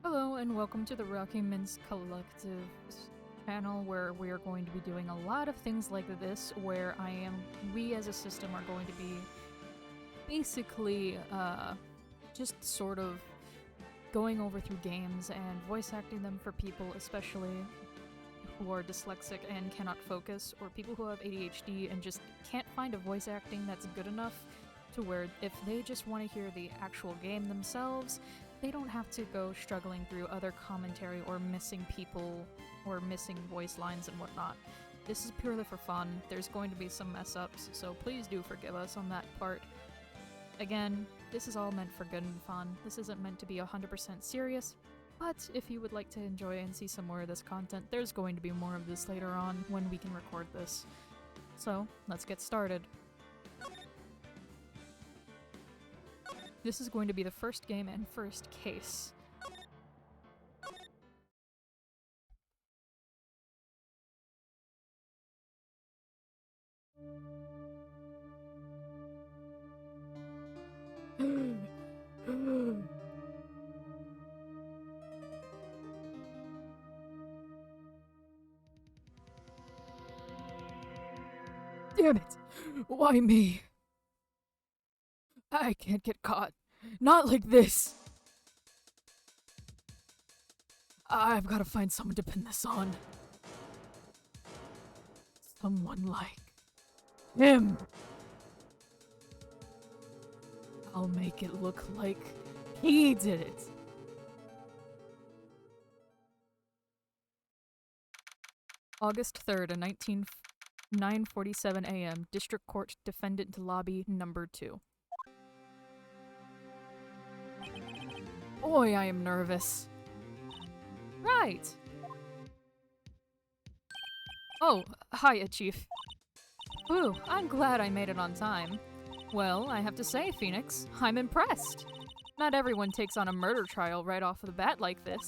Hello and welcome to the RockyMints Collective channel where we are going to be doing a lot of things like this where we as a system are going to be basically just sort of going over through games and voice acting them for people especially who are dyslexic and cannot focus, or people who have ADHD and just can't find a voice acting that's good enough to where if they just want to hear the actual game themselves, they don't have to go struggling through other commentary or missing people or missing voice lines and whatnot. This is purely for fun. There's going to be some mess-ups, so please do forgive us on that part. Again, this is all meant for good and fun. This isn't meant to be 100% serious, but if you would like to enjoy and see some more of this content, there's going to be more of this later on when we can record this. So, let's get started. This is going to be the first game and first case. Damn it! Why me? I can't get caught. Not like this! I've gotta find someone to pin this on. Someone like him. I'll make it look like he did it. August 3rd, 9:47 a.m. District Court Defendant Lobby Number 2. Boy, I am nervous. Right. Oh, hiya, Chief. Ooh, I'm glad I made it on time. Well, I have to say, Phoenix, I'm impressed. Not everyone takes on a murder trial right off the bat like this.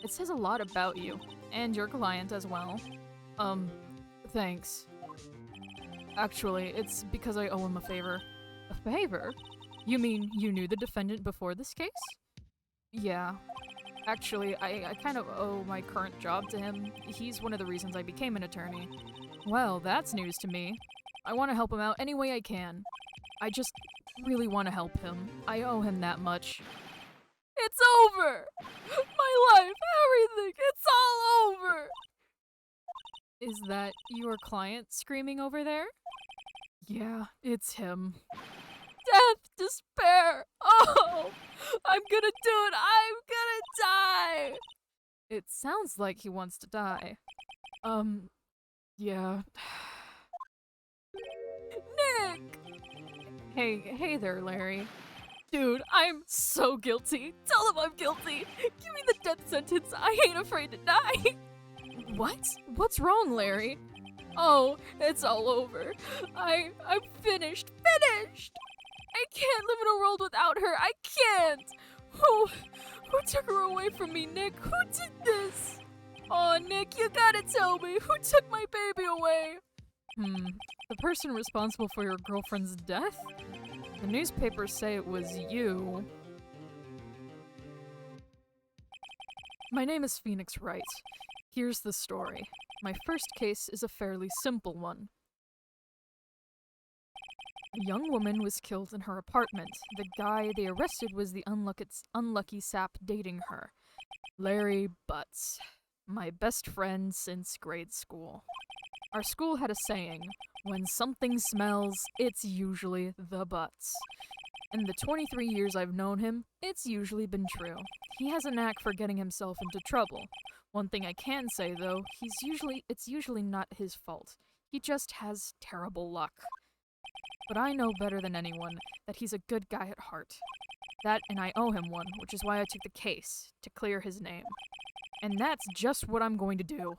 It says a lot about you, and your client as well. Thanks. Actually, it's because I owe him a favor. A favor? You mean you knew the defendant before this case? Yeah. Actually, I kind of owe my current job to him. He's one of the reasons I became an attorney. Well, that's news to me. I want to help him out any way I can. I just really want to help him. I owe him that much. It's over! My life, everything, it's all over! Is that your client screaming over there? Yeah, it's him. Death, despair, oh! I'm gonna do it! I'm gonna die! It sounds like he wants to die. Yeah. Nick! Hey there, Larry. Dude, I'm so guilty. Tell him I'm guilty. Give me the death sentence. I ain't afraid to die. What? What's wrong, Larry? Oh, it's all over. I'm finished. Finished! I can't live in a world without her. I can't! Who took her away from me, Nick? Who did this? Oh, Nick, you gotta tell me. Who took my baby away? The person responsible for your girlfriend's death? The newspapers say it was you. My name is Phoenix Wright. Here's the story. My first case is a fairly simple one. A young woman was killed in her apartment. The guy they arrested was the unlucky sap dating her. Larry Butts. My best friend since grade school. Our school had a saying, when something smells, it's usually the Butts. In the 23 years I've known him, it's usually been true. He has a knack for getting himself into trouble. One thing I can say though, it's usually not his fault. He just has terrible luck. But I know better than anyone that he's a good guy at heart. That and I owe him one, which is why I took the case, to clear his name. And that's just what I'm going to do.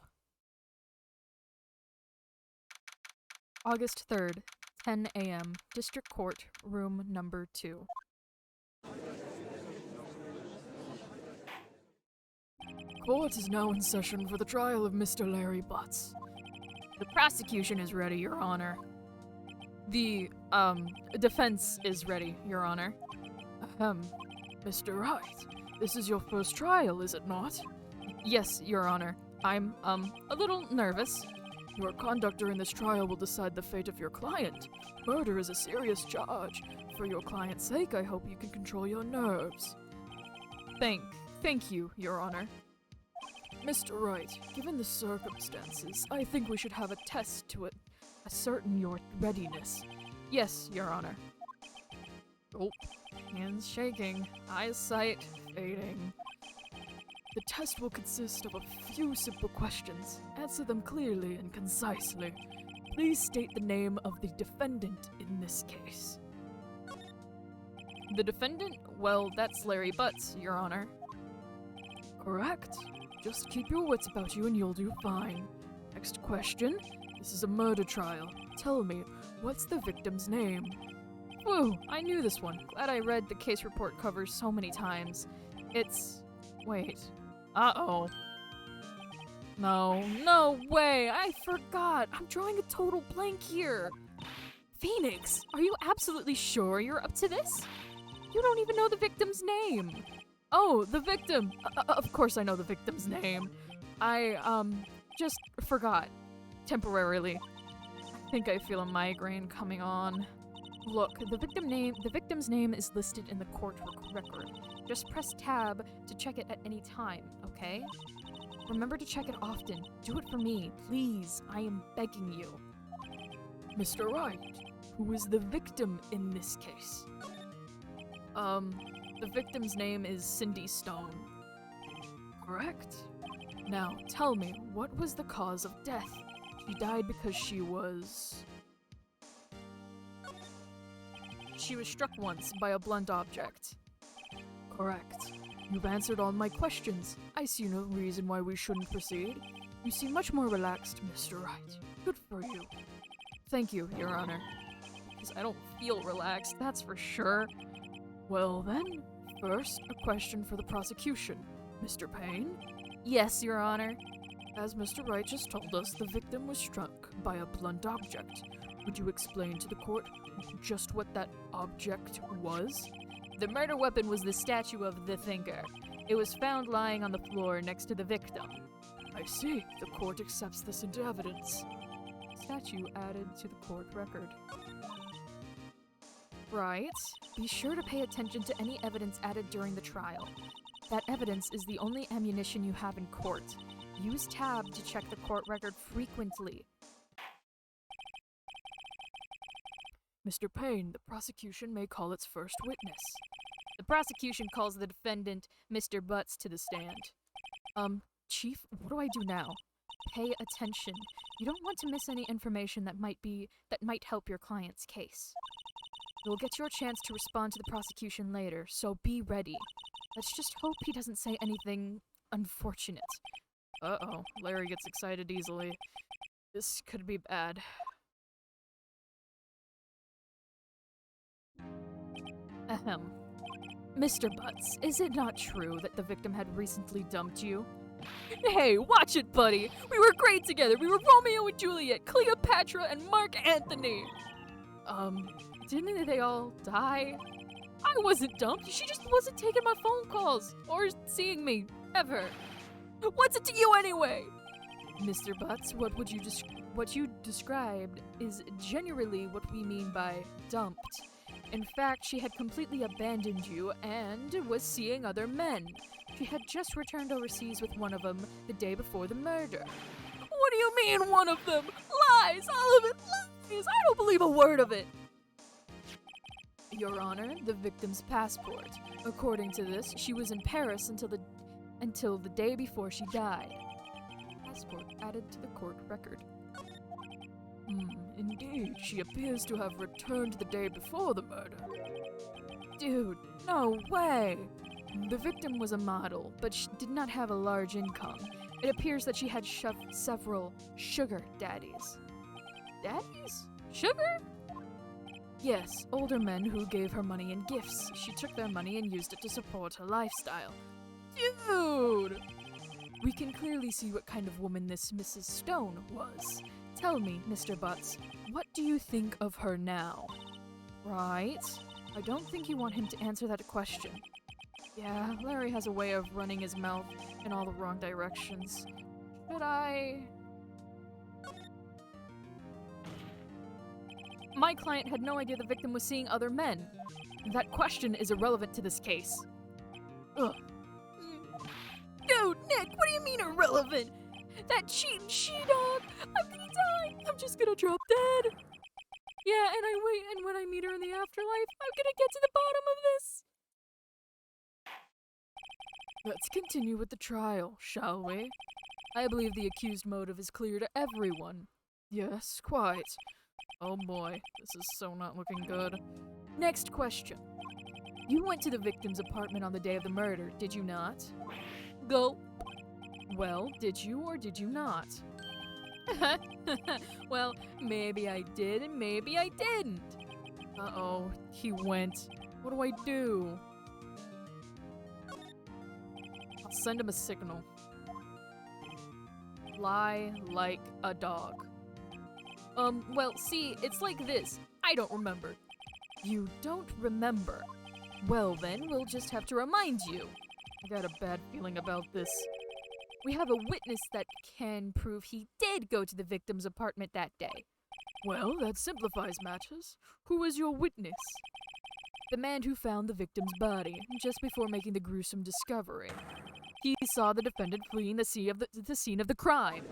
August 3rd, 10 a.m., District Court, Room Number 2. Court is now in session for the trial of Mr. Larry Butts. The prosecution is ready, Your Honor. The, defense is ready, Your Honor. Mr. Wright, This is your first trial, is it not? Yes, Your Honor. I'm, a little nervous. Your conduct during this trial will decide the fate of your client. Murder is a serious charge. For your client's sake, I hope you can control your nerves. Thank you, Your Honor. Mr. Wright, given the circumstances, I think we should have a test to ascertain your readiness. Yes, Your Honor. Oh, hands shaking, eyesight fading. The test will consist of a few simple questions. Answer them clearly and concisely. Please state the name of the defendant in this case. The defendant? Well, that's Larry Butts, Your Honor. Correct. Just keep your wits about you and you'll do fine. Next question. This is a murder trial. Tell me, what's the victim's name? Whew, I knew this one. Glad I read the case report covers so many times. Wait. Uh-oh. No way! I forgot! I'm drawing a total blank here! Phoenix, are you absolutely sure you're up to this? You don't even know the victim's name! Oh, the victim! Of course I know the victim's name. I, just forgot. Temporarily. I think I feel a migraine coming on. Look, the victim's name is listed in the court record. Just press tab to check it at any time, okay? Remember to check it often. Do it for me, please. I am begging you. Mr. Wright, who is the victim in this case? The victim's name is Cindy Stone. Correct. Now, tell me, what was the cause of death? She died because she was struck once by a blunt object. Correct. You've answered all my questions. I see no reason why we shouldn't proceed. You seem much more relaxed, Mr. Wright. Good for you. Thank you, Your Honor. Because I don't feel relaxed, that's for sure. Well then, first, a question for the prosecution. Mr. Payne? Yes, Your Honor. As Mr. Wright just told us, the victim was struck by a blunt object. Would you explain to the court just what that object was? The murder weapon was the statue of the Thinker. It was found lying on the floor next to the victim. I see. The court accepts this into evidence. Statue added to the court record. Right. Be sure to pay attention to any evidence added during the trial. That evidence is the only ammunition you have in court. Use tab to check the court record frequently. Mr. Payne, the prosecution may call its first witness. The prosecution calls the defendant, Mr. Butts, to the stand. Chief, what do I do now? Pay attention. You don't want to miss any information that might help your client's case. You'll get your chance to respond to the prosecution later, so be ready. Let's just hope he doesn't say anything unfortunate. Uh-oh, Larry gets excited easily. This could be bad. Ahem. Mr. Butts, is it not true that the victim had recently dumped you? Hey, watch it, buddy! We were great together! We were Romeo and Juliet, Cleopatra, and Mark Antony! Didn't they all die? I wasn't dumped, she just wasn't taking my phone calls, or seeing me, ever. What's it to you anyway? Mr. Butts, what you described is generally what we mean by dumped. In fact, she had completely abandoned you and was seeing other men. She had just returned overseas with one of them the day before the murder. What do you mean, one of them? Lies! All of it lies! I don't believe a word of it! Your Honor, the victim's passport. According to this, she was in Paris until the day before she died. Passport added to the court record. Indeed, she appears to have returned the day before the murder. Dude, no way! The victim was a model, but she did not have a large income. It appears that she had several sugar daddies. Daddies? Sugar? Yes, older men who gave her money in gifts. She took their money and used it to support her lifestyle. Dude! We can clearly see what kind of woman this Mrs. Stone was. Tell me, Mr. Butts, what do you think of her now? Right? I don't think you want him to answer that question. Yeah, Larry has a way of running his mouth in all the wrong directions. Should I... My client had no idea the victim was seeing other men. That question is irrelevant to this case. Ugh. Dude, Nick, what do you mean irrelevant? That cheating she-dog! I'm gonna die! I'm just gonna drop dead! Yeah, and when I meet her in the afterlife, I'm gonna get to the bottom of this! Let's continue with the trial, shall we? I believe the accused motive is clear to everyone. Yes, quite. Oh boy, this is so not looking good. Next question. You went to the victim's apartment on the day of the murder, did you not? Go. Well, did you or did you not? Well, maybe I did and maybe I didn't. Uh-oh, he went. What do I do? I'll send him a signal. Lie like a dog. Well, see, it's like this. I don't remember. You don't remember? Well then, we'll just have to remind you. I got a bad feeling about this. We have a witness that can prove he did go to the victim's apartment that day. Well, that simplifies matters. Who is your witness? The man who found the victim's body, just before making the gruesome discovery. He saw the defendant fleeing the scene of the crime.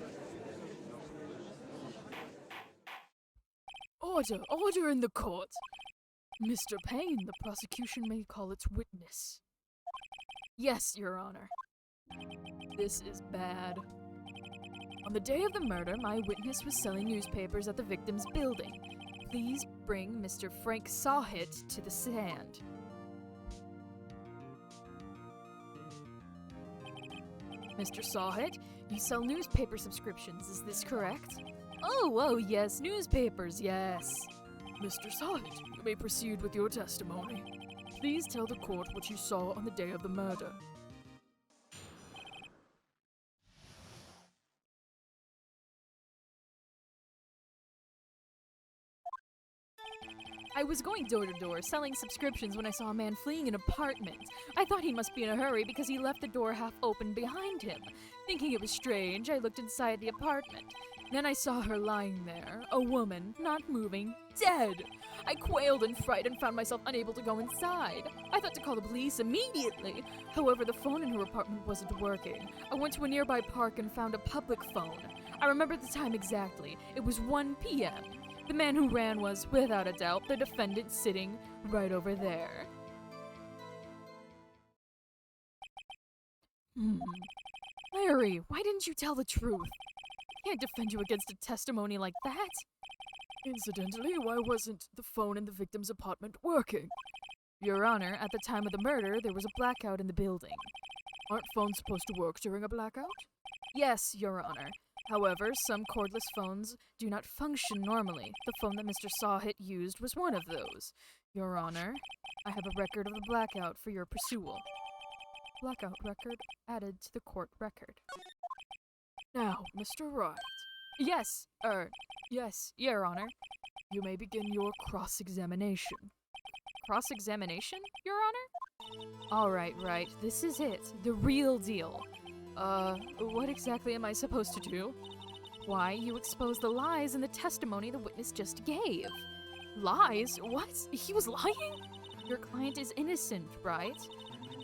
Order in the court. Mr. Payne, the prosecution may call its witness. Yes, Your Honor. This is bad. On the day of the murder, my witness was selling newspapers at the victim's building. Please bring Mr. Frank Sawhit to the stand. Mr. Sawhit, you sell newspaper subscriptions, is this correct? Oh, yes, newspapers, yes. Mr. Sawhit, you may proceed with your testimony. Please tell the court what you saw on the day of the murder. I was going door to door, selling subscriptions when I saw a man fleeing an apartment. I thought he must be in a hurry because he left the door half open behind him. Thinking it was strange, I looked inside the apartment. Then I saw her lying there, a woman, not moving, dead. I quailed in fright and found myself unable to go inside. I thought to call the police immediately. However, the phone in her apartment wasn't working. I went to a nearby park and found a public phone. I remember the time exactly. It was 1 p.m. The man who ran was, without a doubt, the defendant sitting right over there. Larry, why didn't you tell the truth? I can't defend you against a testimony like that. Incidentally, why wasn't the phone in the victim's apartment working? Your Honor, at the time of the murder, there was a blackout in the building. Aren't phones supposed to work during a blackout? Yes, Your Honor. However, some cordless phones do not function normally. The phone that Mr. Sawhit used was one of those. Your Honor, I have a record of the blackout for your pursual. Blackout record added to the court record. Now, Mr. Wright. Yes, Your Honor. You may begin your cross-examination. Cross-examination, Your Honor? Alright, right, this is it. The real deal. What exactly am I supposed to do? Why, you expose the lies in the testimony the witness just gave. Lies? What? He was lying? Your client is innocent, right?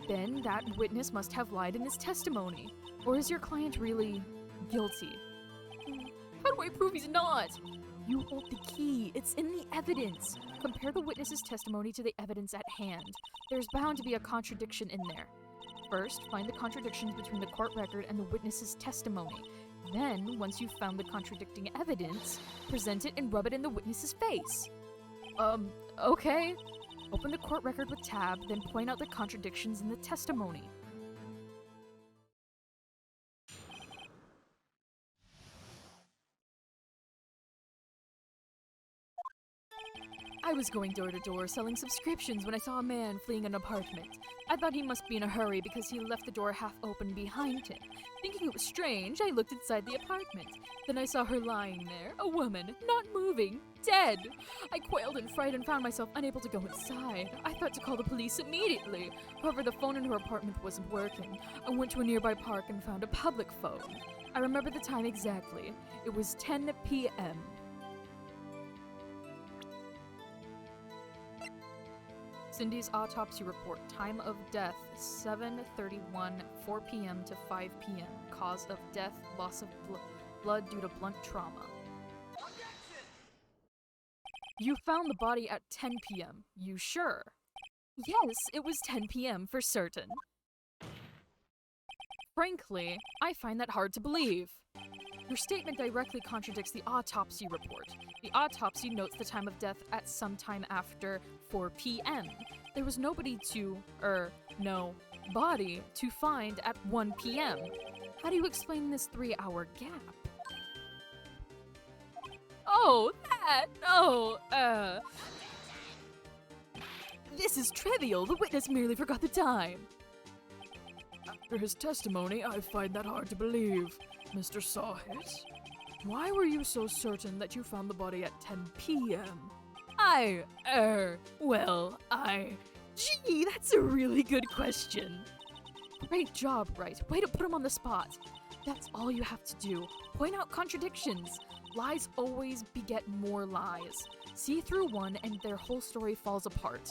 Then that witness must have lied in his testimony. Or is your client really guilty? How do I prove he's not? You hold the key. It's in the evidence. Compare the witness's testimony to the evidence at hand. There's bound to be a contradiction in there. First, find the contradictions between the court record and the witness's testimony. Then, once you've found the contradicting evidence, present it and rub it in the witness's face. Okay. Open the court record with tab, then point out the contradictions in the testimony. I was going door to door selling subscriptions when I saw a man fleeing an apartment. I thought he must be in a hurry because he left the door half open behind him. Thinking it was strange, I looked inside the apartment. Then I saw her lying there, a woman, not moving, dead. I quailed in fright and found myself unable to go inside. I thought to call the police immediately. However, the phone in her apartment wasn't working. I went to a nearby park and found a public phone. I remember the time exactly. It was 10 p.m. Cindy's autopsy report. Time of death, 7:31, 4 p.m. to 5 p.m. Cause of death, loss of blood due to blunt trauma. You found the body at 10 p.m. You sure? Yes, it was 10 p.m. for certain. Frankly, I find that hard to believe. Your statement directly contradicts the autopsy report. The autopsy notes the time of death at some time after 4 p.m. There was no body to find at 1 p.m. How do you explain this 3-hour gap? This is trivial. The witness merely forgot the time. After his testimony, I find that hard to believe. Mr. Sawhit, why were you so certain that you found the body at 10 p.m.? Gee, that's a really good question. Great job, Wright. Way to put him on the spot. That's all you have to do. Point out contradictions. Lies always beget more lies. See through one and their whole story falls apart.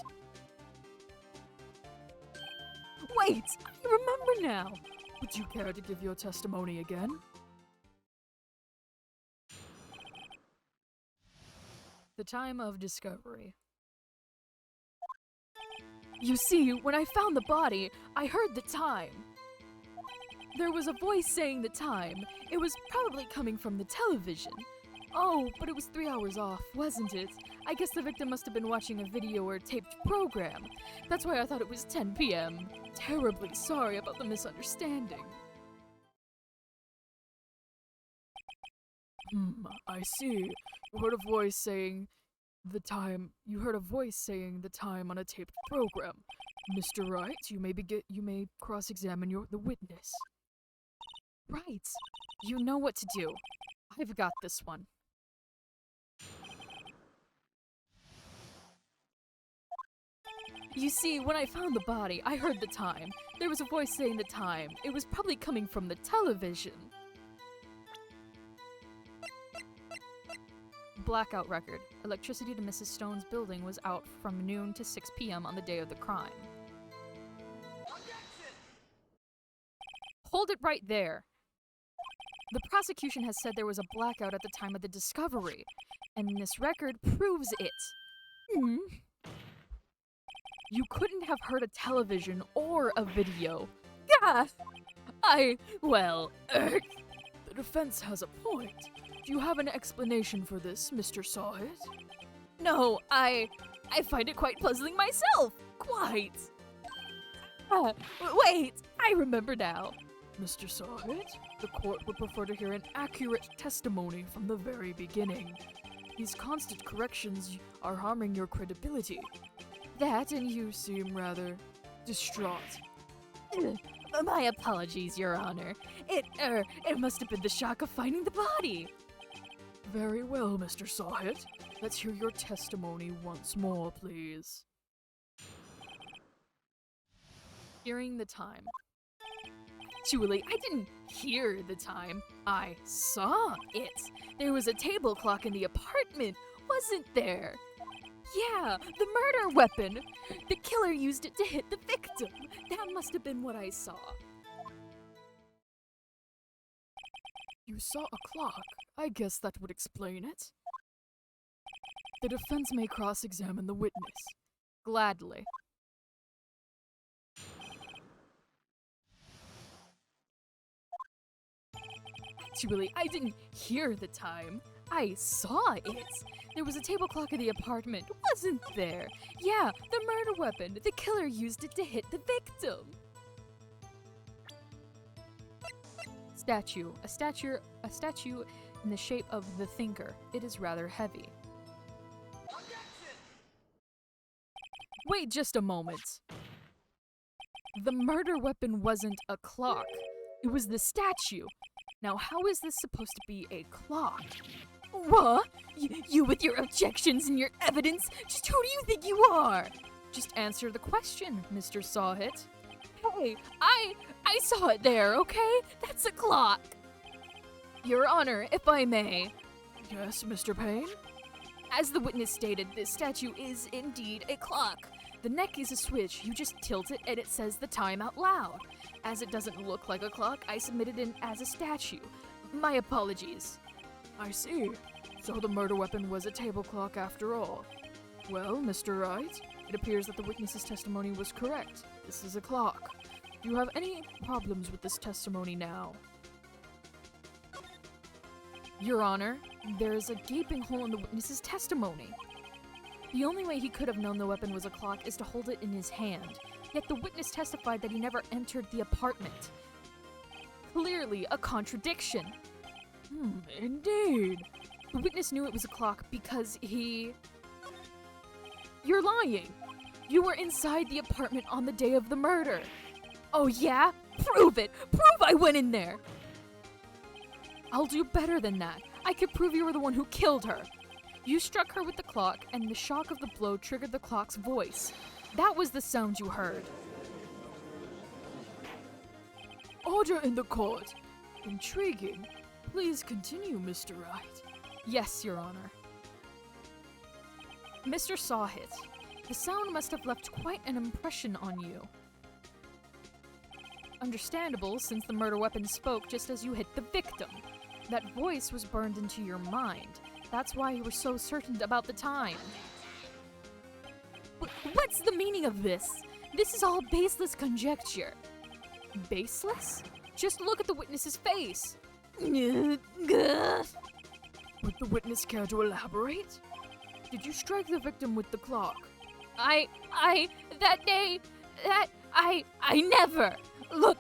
Wait, I remember now. Would you care to give your testimony again? The time of discovery. You see, when I found the body, I heard the time. There was a voice saying the time. It was probably coming from the television. Oh, but it was 3 hours off, wasn't it? I guess the victim must have been watching a video or taped program. That's why I thought it was 10 p.m. Terribly sorry about the misunderstanding. I see. You heard a voice saying the time. You heard a voice saying the time on a taped program. Mr. Wright, you may cross-examine the witness. Right. You know what to do. I've got this one. You see, when I found the body, I heard the time. There was a voice saying the time. It was probably coming from the television. Blackout record. Electricity to Mrs. Stone's building was out from noon to 6 p.m. on the day of the crime. Hold it right there. The prosecution has said there was a blackout at the time of the discovery, and this record proves it. You couldn't have heard a television or a video. Gah! The defense has a point. Do you have an explanation for this, Mr. Sawhit? No, I find it quite puzzling myself. Quite. Wait, I remember now. Mr. Sawhit, the court would prefer to hear an accurate testimony from the very beginning. These constant corrections are harming your credibility. That and you seem rather distraught. My apologies, Your Honor. It must have been the shock of finding the body. Very well, Mr. Sawhit. Let's hear your testimony once more, please. Hearing the time. Actually, I didn't hear the time. I saw it. There was a table clock in the apartment, wasn't there? Yeah, the murder weapon. The killer used it to hit the victim. That must have been what I saw. You saw a clock. I guess that would explain it. The defense may cross-examine the witness. Gladly. Actually, I didn't hear the time. I saw it. There was a table clock in the apartment, wasn't there? Yeah, the murder weapon. The killer used it to hit the victim. Statue. A statue in the shape of the thinker. It is rather heavy. Wait just a moment. The murder weapon wasn't a clock. It was the statue. Now, how is this supposed to be a clock? What? You with your objections and your evidence? Just who do you think you are? Just answer the question, Mr. Sawhit. Hey, I saw it there, okay? That's a clock. Your Honor, if I may. Yes, Mr. Payne? As the witness stated, this statue is indeed a clock. The neck is a switch. You just tilt it and it says the time out loud. As it doesn't look like a clock, I submitted it as a statue. My apologies. I see. So the murder weapon was a table clock after all. Well, Mr. Wright, it appears that the witness's testimony was correct. This is a clock. Do you have any problems with this testimony now? Your Honor, there is a gaping hole in the witness's testimony. The only way he could have known the weapon was a clock is to hold it in his hand. Yet the witness testified that he never entered the apartment. Clearly a contradiction. Indeed. The witness knew it was a clock because he... You're lying. You were inside the apartment on the day of the murder. Oh yeah? Prove it! Prove I went in there! I'll do better than that. I could prove you were the one who killed her. You struck her with the clock, and the shock of the blow triggered the clock's voice. That was the sound you heard. Order in the court. Intriguing. Please continue, Mr. Wright. Yes, Your Honor. Mr. Sawhit, the sound must have left quite an impression on you. Understandable, since the murder weapon spoke just as you hit the victim. That voice was burned into your mind. That's why you were so certain about the time. What's the meaning of this? This is all baseless conjecture. Baseless? Just look at the witness's face. Would the witness care to elaborate? Did you strike the victim with the clock? I never. Look,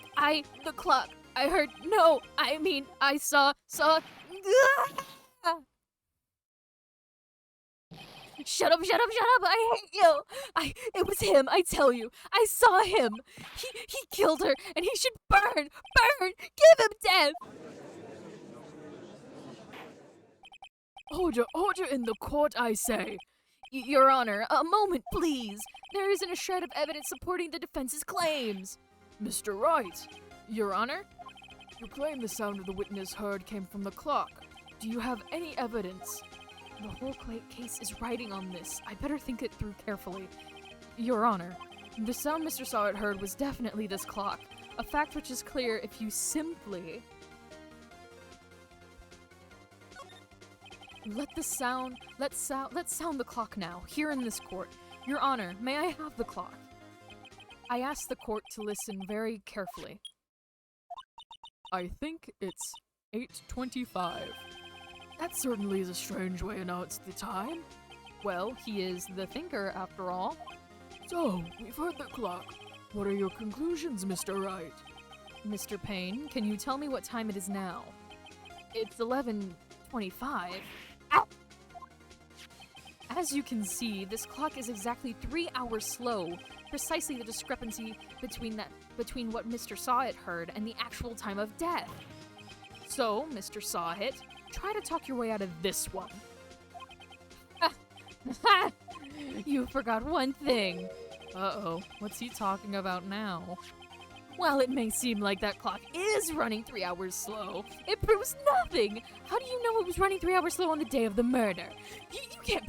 the clock. I heard, no, I mean, I saw. Shut up, I hate you! It was him, I tell you. I saw him. He killed her, and he should burn! Give him death! Order in the court, I say. Your Honor, a moment, please. There isn't a shred of evidence supporting the defense's claims. Mr. Wright, Your Honor, you claim the sound of the witness heard came from the clock. Do you have any evidence? The whole case is riding on this. I better think it through carefully. Your Honor, the sound Mr. Sawhit heard was definitely this clock. A fact which is clear if you simply... Let's sound the clock now, here in this court. Your Honor, may I have the clock? I asked the court to listen very carefully. I think it's 8:25. That certainly is a strange way to announce the time. Well, he is the thinker, after all. So, we've heard the clock. What are your conclusions, Mr. Wright? Mr. Payne, can you tell me what time it is now? It's 11:25. Ow! As you can see, this clock is exactly 3 hours slow, precisely the discrepancy between what Mr. Sawhit heard and the actual time of death. So, Mr. Sawhit, try to talk your way out of this one. You forgot one thing. Uh-oh, what's he talking about now? While it may seem like that clock is running 3 hours slow, it proves nothing. How do you know it was running 3 hours slow on the day of the murder? You can't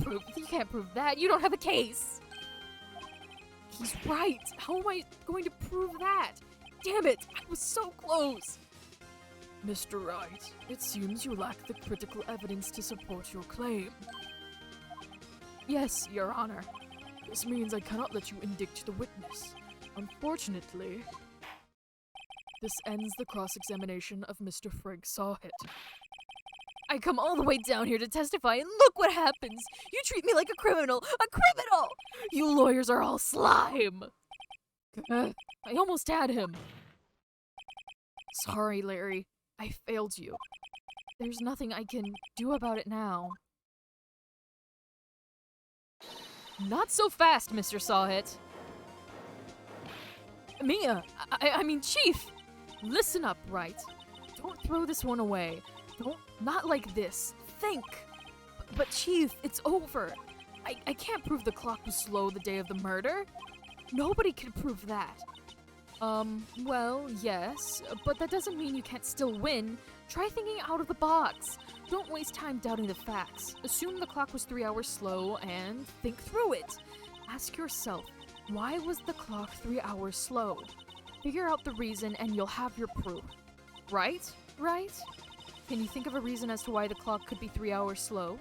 prove that. You don't have a case. He's right. How am I going to prove that? Damn it, I was so close. Mr. Wright, it seems you lack the critical evidence to support your claim. Yes, Your Honor. This means I cannot let you indict the witness. Unfortunately, this ends the cross-examination of Mr. Frank Sawhit. I come all the way down here to testify, and look what happens! You treat me like a criminal! A criminal! You lawyers are all slime! I almost had him. Sorry, Larry. I failed you. There's nothing I can do about it now. Not so fast, Mr. Sawhit. Mia, I mean, Chief! Listen up, Wright. Don't throw this one away. Not like this. Think! But Chief, it's over. I can't prove the clock was slow the day of the murder. Nobody can prove that. Well, yes, but that doesn't mean you can't still win. Try thinking out of the box. Don't waste time doubting the facts. Assume the clock was 3 hours slow and think through it. Ask yourself, why was the clock 3 hours slow? Figure out the reason and you'll have your proof. Right? Right? Can you think of a reason as to why the clock could be 3 hours slow?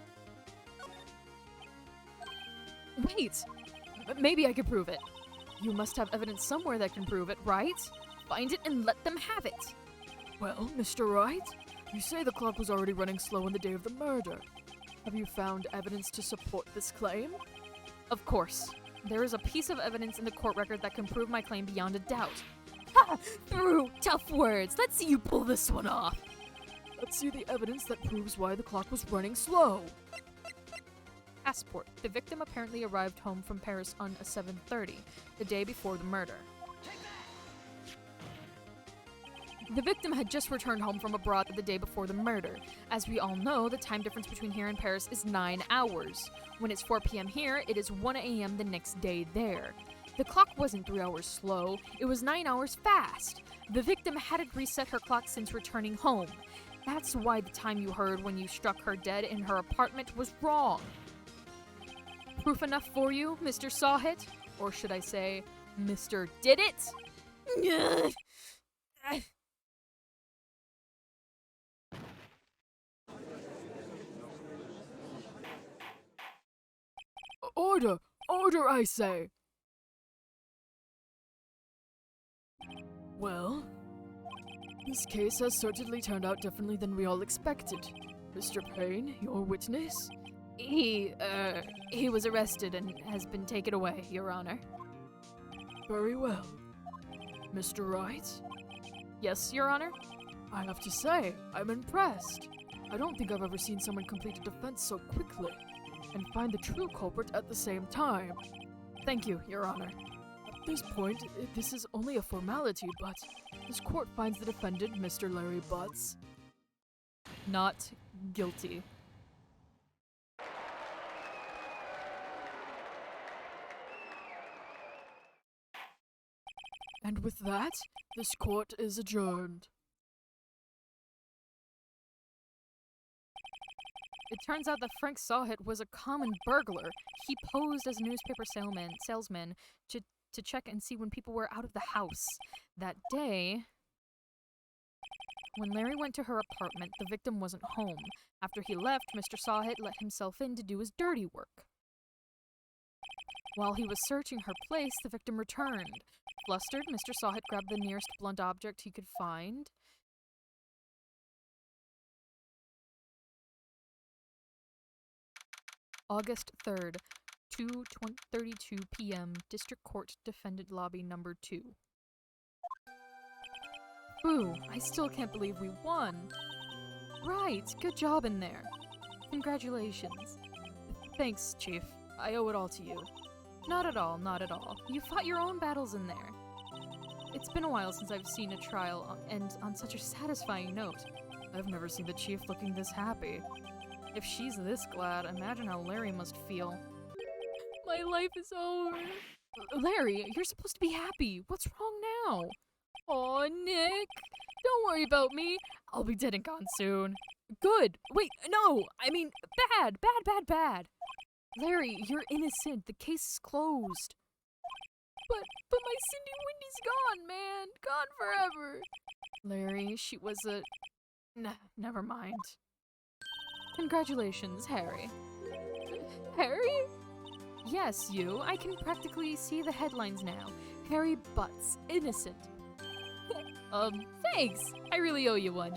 Wait! Maybe I could prove it. You must have evidence somewhere that can prove it, right? Find it and let them have it. Well, Mr. Wright, you say the clock was already running slow on the day of the murder. Have you found evidence to support this claim? Of course. There is a piece of evidence in the court record that can prove my claim beyond a doubt. Ha! Through tough words. Let's see you pull this one off. Let's see the evidence that proves why the clock was running slow. Passport. The victim apparently arrived home from Paris on a 7:30, the day before the murder. The victim had just returned home from abroad the day before the murder. As we all know, the time difference between here and Paris is 9 hours. When it's 4 p.m. here, it is 1 a.m. the next day there. The clock wasn't 3 hours slow, it was 9 hours fast. The victim hadn't reset her clock since returning home. That's why the time you heard when you struck her dead in her apartment was wrong. Proof enough for you, Mr. Sawhit? Or should I say, Mr. Did It? Order! Order, I say! Well, this case has certainly turned out differently than we all expected. Mr. Payne, your witness? He was arrested and has been taken away, Your Honor. Very well. Mr. Wright? Yes, Your Honor? I have to say, I'm impressed. I don't think I've ever seen someone complete a defense so quickly, and find the true culprit at the same time. Thank you, Your Honor. At this point, this is only a formality, but this court finds the defendant, Mr. Larry Butts, not guilty. And with that, this court is adjourned. It turns out that Frank Sawhit was a common burglar. He posed as a newspaper salesman to check and see when people were out of the house. That day, when Larry went to her apartment, the victim wasn't home. After he left, Mr. Sawhit let himself in to do his dirty work. While he was searching her place, the victim returned. Flustered, Mr. Sawhit grabbed the nearest blunt object he could find. August 3rd, 2:32 p.m., District Court Defendant Lobby Number 2. Ooh, I still can't believe we won. Right, good job in there. Congratulations. Thanks, Chief. I owe it all to you. Not at all, not at all. You fought your own battles in there. It's been a while since I've seen a trial, and on such a satisfying note. I've never seen the Chief looking this happy. If she's this glad, imagine how Larry must feel. My life is over. Larry, you're supposed to be happy. What's wrong now? Aw, Nick. Don't worry about me. I'll be dead and gone soon. Good. Wait, no. I mean, bad. Larry, you're innocent. The case is closed. But my Cindy Wendy's gone, man. Gone forever. Larry, she was a... never mind. Congratulations, Harry. Harry? Yes, you. I can practically see the headlines now. Harry Butts, innocent. Thanks. I really owe you one.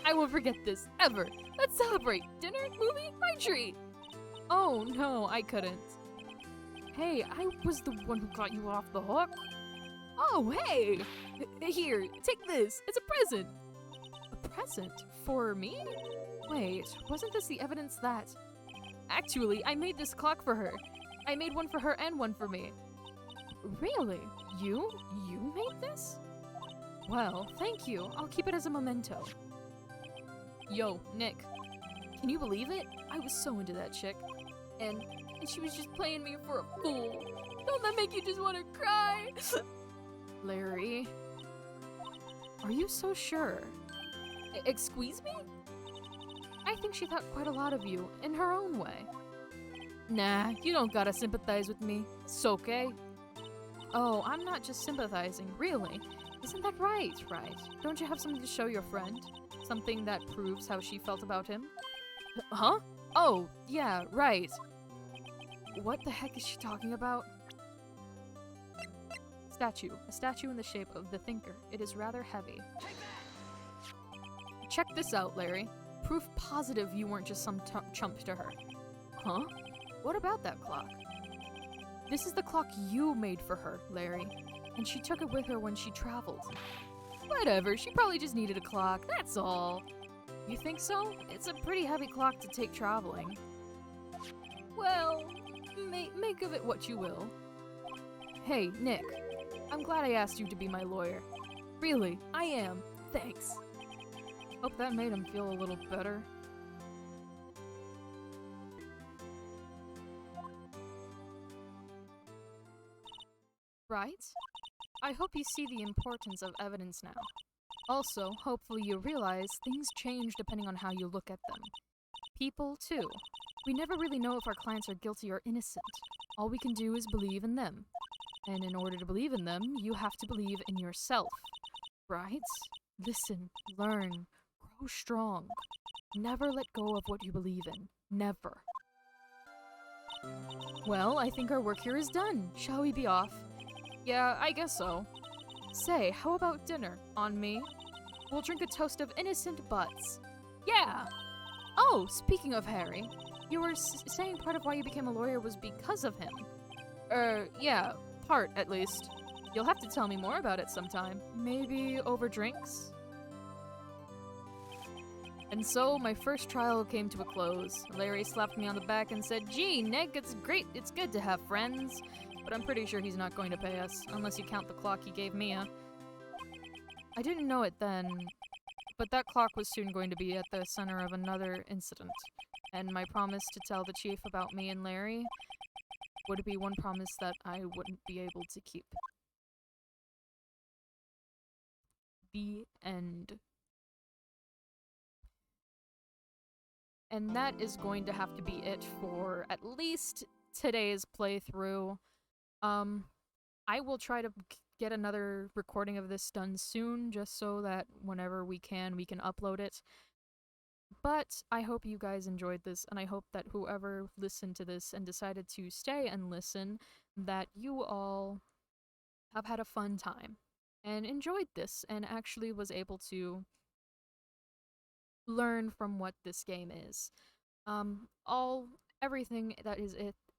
I won't forget this, ever. Let's celebrate. Dinner, movie, my treat. Oh, no, I couldn't. Hey, I was the one who got you off the hook. Oh, hey! Here, take this. It's a present. A present? For me? Wait, wasn't this the evidence that... Actually, I made this clock for her. I made one for her and one for me. Really? You? You made this? Well, thank you. I'll keep it as a memento. Yo, Nick. Can you believe it? I was so into that chick. And she was just playing me for a fool. Don't that make you just want to cry? Larry. Are you so sure? Excuse me? I think she thought quite a lot of you, in her own way. Nah, you don't gotta sympathize with me. It's okay. Oh, I'm not just sympathizing, really. Isn't that right, Wright? Don't you have something to show your friend? Something that proves how she felt about him? Huh? Oh, yeah, right. What the heck is she talking about? Statue. A statue in the shape of the thinker. It is rather heavy. Check this out, Larry. Proof positive you weren't just some chump to her. Huh? What about that clock? This is the clock you made for her, Larry. And she took it with her when she traveled. Whatever, she probably just needed a clock, that's all. You think so? It's a pretty heavy clock to take traveling. Well, make of it what you will. Hey, Nick. I'm glad I asked you to be my lawyer. Really, I am. Thanks. Hope that made him feel a little better. Right? I hope you see the importance of evidence now. Also, hopefully you realize things change depending on how you look at them. People, too. We never really know if our clients are guilty or innocent. All we can do is believe in them. And in order to believe in them, you have to believe in yourself. Right? Listen, learn, grow strong. Never let go of what you believe in. Never. Well, I think our work here is done. Shall we be off? Yeah, I guess so. Say, how about dinner? On me? We'll drink a toast of innocent butts. Yeah! Oh, speaking of Harry, you were saying part of why you became a lawyer was because of him. Yeah, part at least. You'll have to tell me more about it sometime. Maybe over drinks? And so, my first trial came to a close. Larry slapped me on the back and said, "Gee, Nick, it's great, it's good to have friends. But I'm pretty sure he's not going to pay us, unless you count the clock he gave Mia." I didn't know it then, but that clock was soon going to be at the center of another incident. And my promise to tell the chief about me and Larry would be one promise that I wouldn't be able to keep. The end. And that is going to have to be it for at least today's playthrough. I will try to get another recording of this done soon, just so that whenever we can upload it. But I hope you guys enjoyed this, and I hope that whoever listened to this and decided to stay and listen, that you all have had a fun time and enjoyed this and actually was able to learn from what this game is.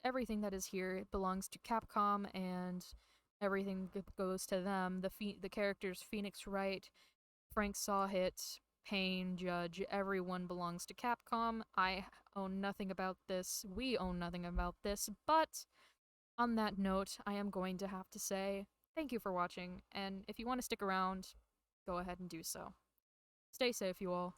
Everything that is here, it belongs to Capcom, and everything goes to them. The characters Phoenix Wright, Frank Sawhit, Payne, Judge, everyone belongs to Capcom. I own nothing about this. We own nothing about this. But on that note, I am going to have to say thank you for watching, and if you want to stick around, go ahead and do so. Stay safe, you all.